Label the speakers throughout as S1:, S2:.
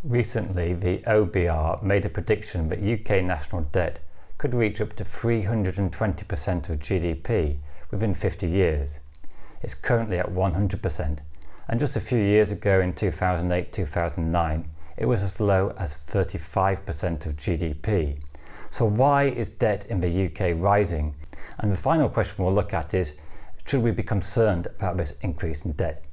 S1: Recently, the OBR made a prediction that UK national debt could reach up to 320% of GDP within 50 years. It's currently at 100%, and just a few years ago in 2008-2009, it was as low as 35% of GDP. So why is debt in the UK rising? And the final question we'll look at is, should we be concerned about this increase in debt?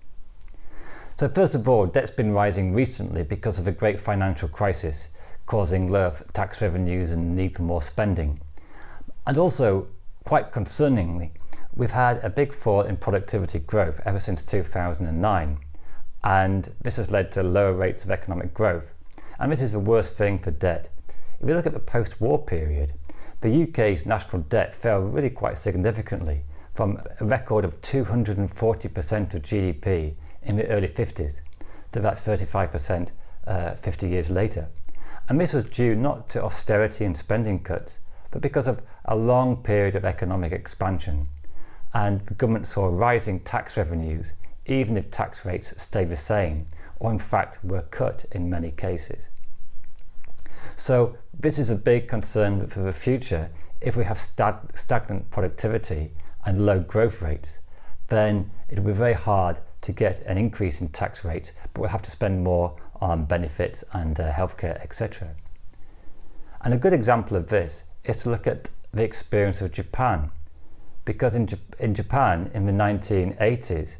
S1: So first of all, debt's been rising recently because of the great financial crisis, causing lower tax revenues and need for more spending. And also, quite concerningly, we've had a big fall in productivity growth ever since 2009. And this has led to lower rates of economic growth. And this is the worst thing for debt. If you look at the post-war period, the UK's national debt fell really quite significantly from a record of 240% of GDP in the early 50s to about 35% 50 years later. And this was due not to austerity and spending cuts, but because of a long period of economic expansion. And the government saw rising tax revenues, even if tax rates stayed the same, or in fact were cut in many cases. So this is a big concern for the future. If we have stagnant productivity and low growth rates, then it will be very hard to get an increase in tax rates, but we'll have to spend more on benefits and healthcare, etc. And a good example of this is to look at the experience of Japan, because in Japan in the 1980s,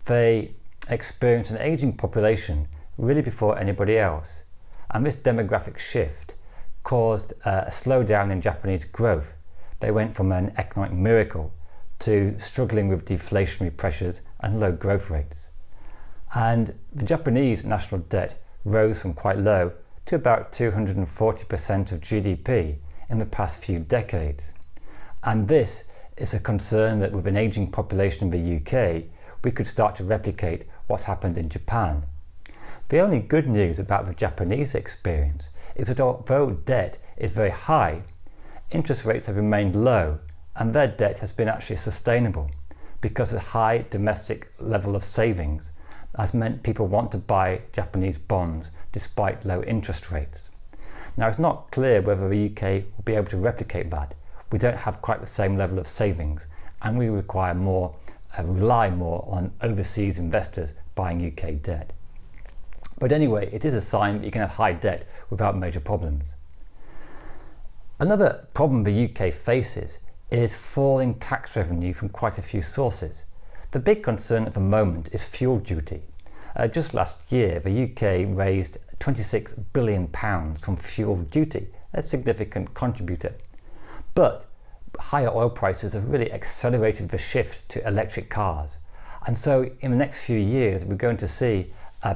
S1: they experienced an aging population really before anybody else. And this demographic shift caused a slowdown in Japanese growth. They went from an economic miracle to struggling with deflationary pressures and low growth rates. And the Japanese national debt rose from quite low to about 240% of GDP in the past few decades. And this is a concern that with an aging population in the UK, we could start to replicate what's happened in Japan. The only good news about the Japanese experience is that although debt is very high, interest rates have remained low, and their debt has been actually sustainable because a high domestic level of savings has meant people want to buy Japanese bonds despite low interest rates. Now, it's not clear whether the UK will be able to replicate that. We don't have quite the same level of savings, and we require rely more on overseas investors buying UK debt. But anyway, it is a sign that you can have high debt without major problems. Another problem the UK faces is falling tax revenue from quite a few sources. The big concern at the moment is fuel duty. Just last year, the UK raised £26 billion from fuel duty, a significant contributor. But higher oil prices have really accelerated the shift to electric cars. And so in the next few years, we're going to see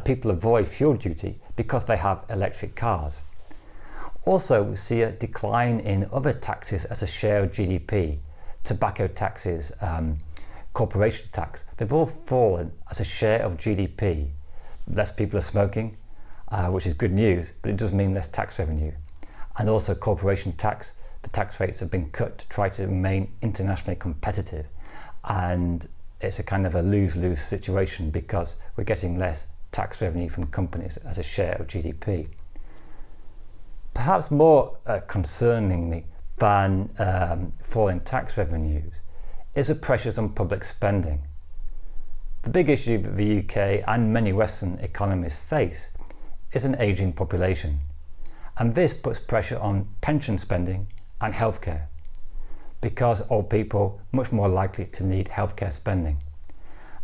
S1: people avoid fuel duty because they have electric cars. Also, we see a decline in other taxes as a share of GDP. Tobacco taxes, corporation tax, they've all fallen as a share of GDP. Less people are smoking, which is good news, but it does mean less tax revenue. And also corporation tax, the tax rates have been cut to try to remain internationally competitive. And it's a kind of a lose-lose situation because we're getting less tax revenue from companies as a share of GDP. Perhaps more concerningly than falling tax revenues is the pressures on public spending. The big issue that the UK and many Western economies face is an ageing population, and this puts pressure on pension spending and healthcare, because old people are much more likely to need healthcare spending.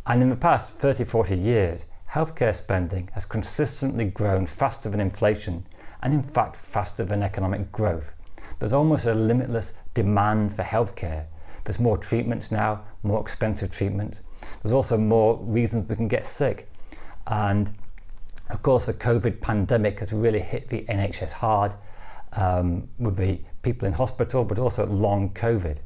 S1: And in the past 30-40 years, healthcare spending has consistently grown faster than inflation, and in fact faster than economic growth. There's almost a limitless demand for healthcare. There's more treatments now, more expensive treatments. There's also more reasons we can get sick. And of course the COVID pandemic has really hit the NHS hard with the people in hospital, but also long COVID.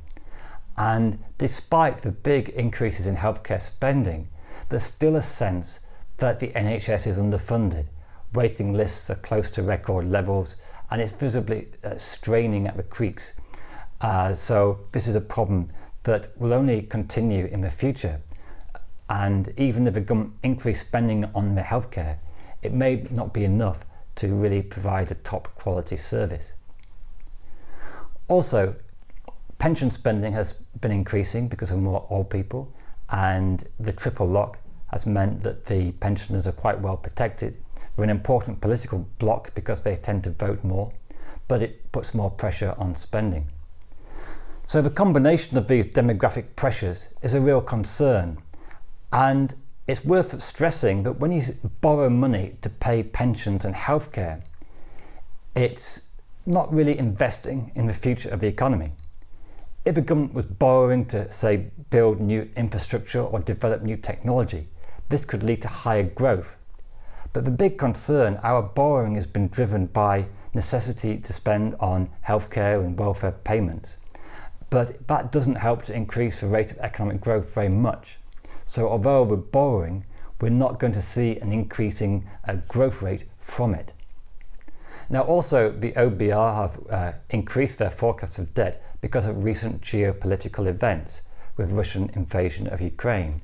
S1: And despite the big increases in healthcare spending, there's still a sense that the NHS is underfunded. Waiting lists are close to record levels, and it's visibly straining at the creeks. So this is a problem that will only continue in the future. And even if the government increase spending on the healthcare, it may not be enough to really provide a top quality service. Also, pension spending has been increasing because of more old people, and the triple lock has meant that the pensioners are quite well protected. They're an important political bloc because they tend to vote more, but it puts more pressure on spending. So the combination of these demographic pressures is a real concern, and it's worth stressing that when you borrow money to pay pensions and healthcare, it's not really investing in the future of the economy. If the government was borrowing to, say, build new infrastructure or develop new technology, this could lead to higher growth. But the big concern, our borrowing has been driven by necessity to spend on healthcare and welfare payments. But that doesn't help to increase the rate of economic growth very much. So although we're borrowing, we're not going to see an increasing growth rate from it. Now also, the OBR have increased their forecast of debt because of recent geopolitical events with Russian invasion of Ukraine.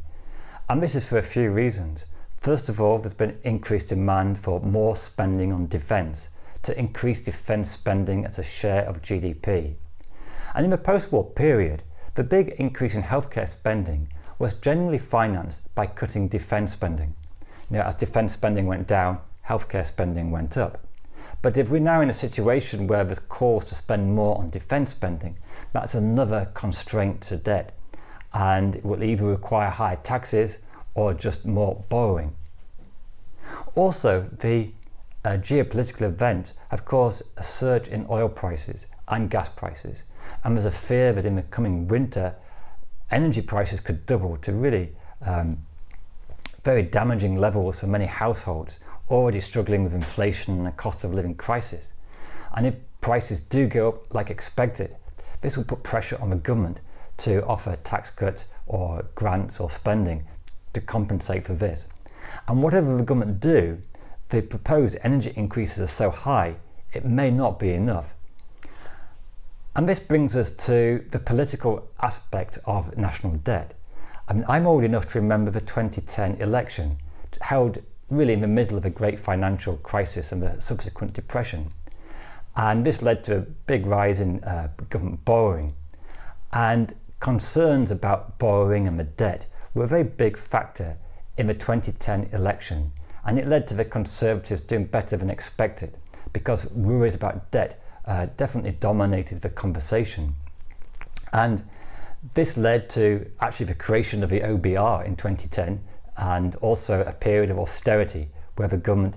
S1: And this is for a few reasons. First of all, there's been increased demand for more spending on defence, to increase defence spending as a share of GDP. And in the post-war period, the big increase in healthcare spending was generally financed by cutting defence spending. Now, as defence spending went down, healthcare spending went up. But if we're now in a situation where there's calls to spend more on defence spending, that's another constraint to debt, and it will either require higher taxes or just more borrowing. Also, the geopolitical events have caused a surge in oil prices and gas prices, and there's a fear that in the coming winter, energy prices could double to really very damaging levels for many households already struggling with inflation and a cost of living crisis. And if prices do go up like expected, this will put pressure on the government to offer tax cuts or grants or spending to compensate for this. And whatever the government do, the proposed energy increases are so high, it may not be enough. And this brings us to the political aspect of national debt. I mean, I'm old enough to remember the 2010 election, held really in the middle of a great financial crisis and the subsequent depression. And this led to a big rise in government borrowing. And concerns about borrowing and the debt were a very big factor in the 2010 election. And it led to the Conservatives doing better than expected, because worries about debt definitely dominated the conversation. And this led to actually the creation of the OBR in 2010, and also a period of austerity where the government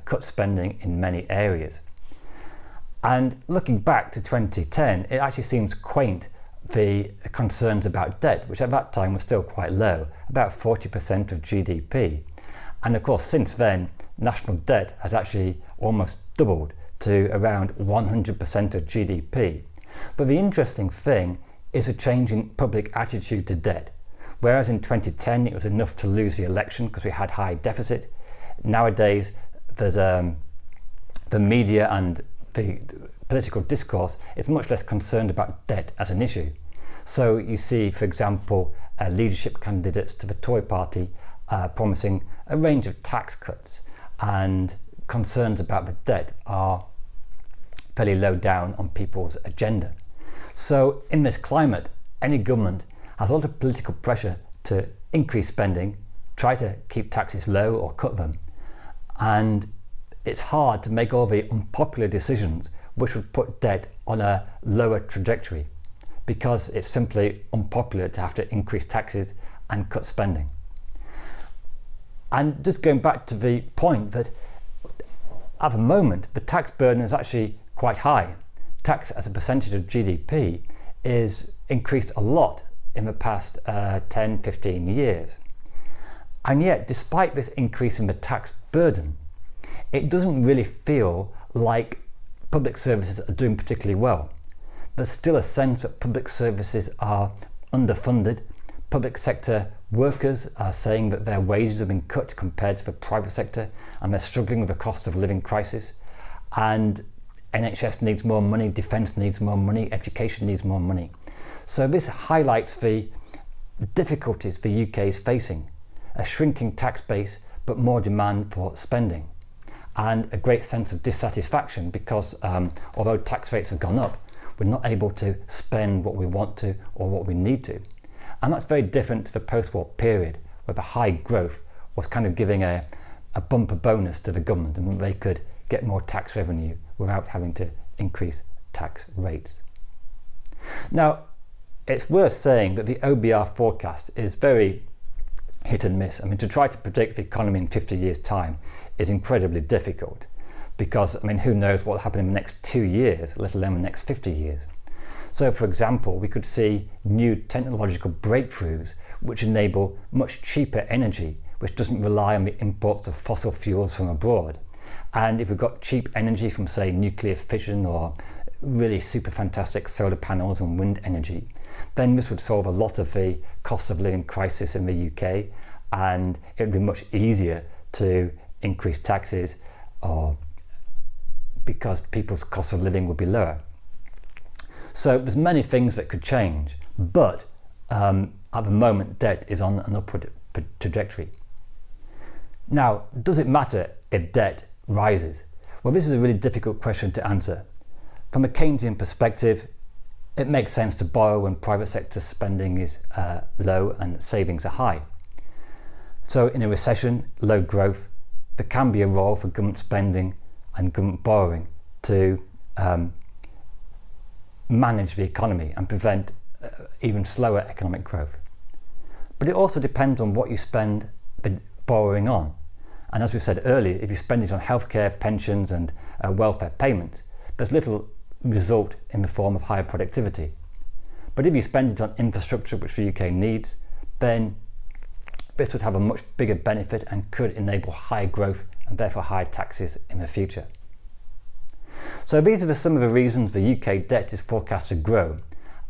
S1: cut spending in many areas. And looking back to 2010, it actually seems quaint, the concerns about debt, which at that time was still quite low, about 40% of GDP. And of course, since then, national debt has actually almost doubled to around 100% of GDP. But the interesting thing is a change in public attitude to debt. Whereas in 2010 it was enough to lose the election because we had high deficit, nowadays there's the media and the political discourse is much less concerned about debt as an issue. So you see, for example, leadership candidates to the Tory party promising a range of tax cuts, and concerns about the debt are fairly low down on people's agenda. So in this climate, any government has a lot of political pressure to increase spending, try to keep taxes low or cut them. And it's hard to make all the unpopular decisions which would put debt on a lower trajectory, because it's simply unpopular to have to increase taxes and cut spending. And just going back to the point that at the moment the tax burden is actually quite high. Tax as a percentage of GDP is increased a lot in the past 10-15 years. And yet, despite this increase in the tax burden, it doesn't really feel like public services are doing particularly well. There's still a sense that public services are underfunded. Public sector workers are saying that their wages have been cut compared to the private sector, and they're struggling with the cost of living crisis. And NHS needs more money, defence needs more money, education needs more money. So this highlights the difficulties the UK is facing, a shrinking tax base but more demand for spending. and a great sense of dissatisfaction because although tax rates have gone up, we're not able to spend what we want to or what we need to. And that's very different to the post-war period, where the high growth was kind of giving a bumper bonus to the government, and they could get more tax revenue without having to increase tax rates. Now, it's worth saying that the OBR forecast is very hit and miss. I mean, to try to predict the economy in 50 years' time is incredibly difficult because, I mean, who knows what will happen in the next 2 years, let alone the next 50 years. So, for example, we could see new technological breakthroughs which enable much cheaper energy, which doesn't rely on the imports of fossil fuels from abroad. And if we've got cheap energy from, say, nuclear fission or really super fantastic solar panels and wind energy, then this would solve a lot of the cost of living crisis in the UK, and it would be much easier to increase taxes because people's cost of living would be lower. So there's many things that could change, but at the moment debt is on an upward trajectory. Now, does it matter if debt rises? Well, this is a really difficult question to answer. From a Keynesian perspective, it makes sense to borrow when private sector spending is low and savings are high. So in a recession, low growth, there can be a role for government spending and government borrowing to manage the economy and prevent even slower economic growth. But it also depends on what you spend the borrowing on. And as we said earlier, if you spend it on healthcare, pensions and welfare payments, there's little result in the form of higher productivity. But if you spend it on infrastructure which the UK needs, then this would have a much bigger benefit and could enable higher growth and therefore higher taxes in the future. So these are some of the reasons the UK debt is forecast to grow,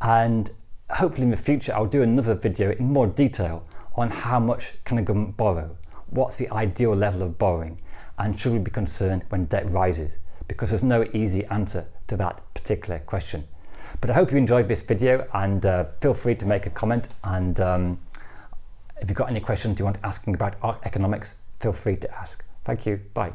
S1: and hopefully in the future I'll do another video in more detail on how much can a government borrow, what's the ideal level of borrowing, and should we be concerned when debt rises, because there's no easy answer to that particular question. But I hope you enjoyed this video, and feel free to make a comment, and if you've got any questions you want asking about economics, feel free to ask. Thank you. Bye.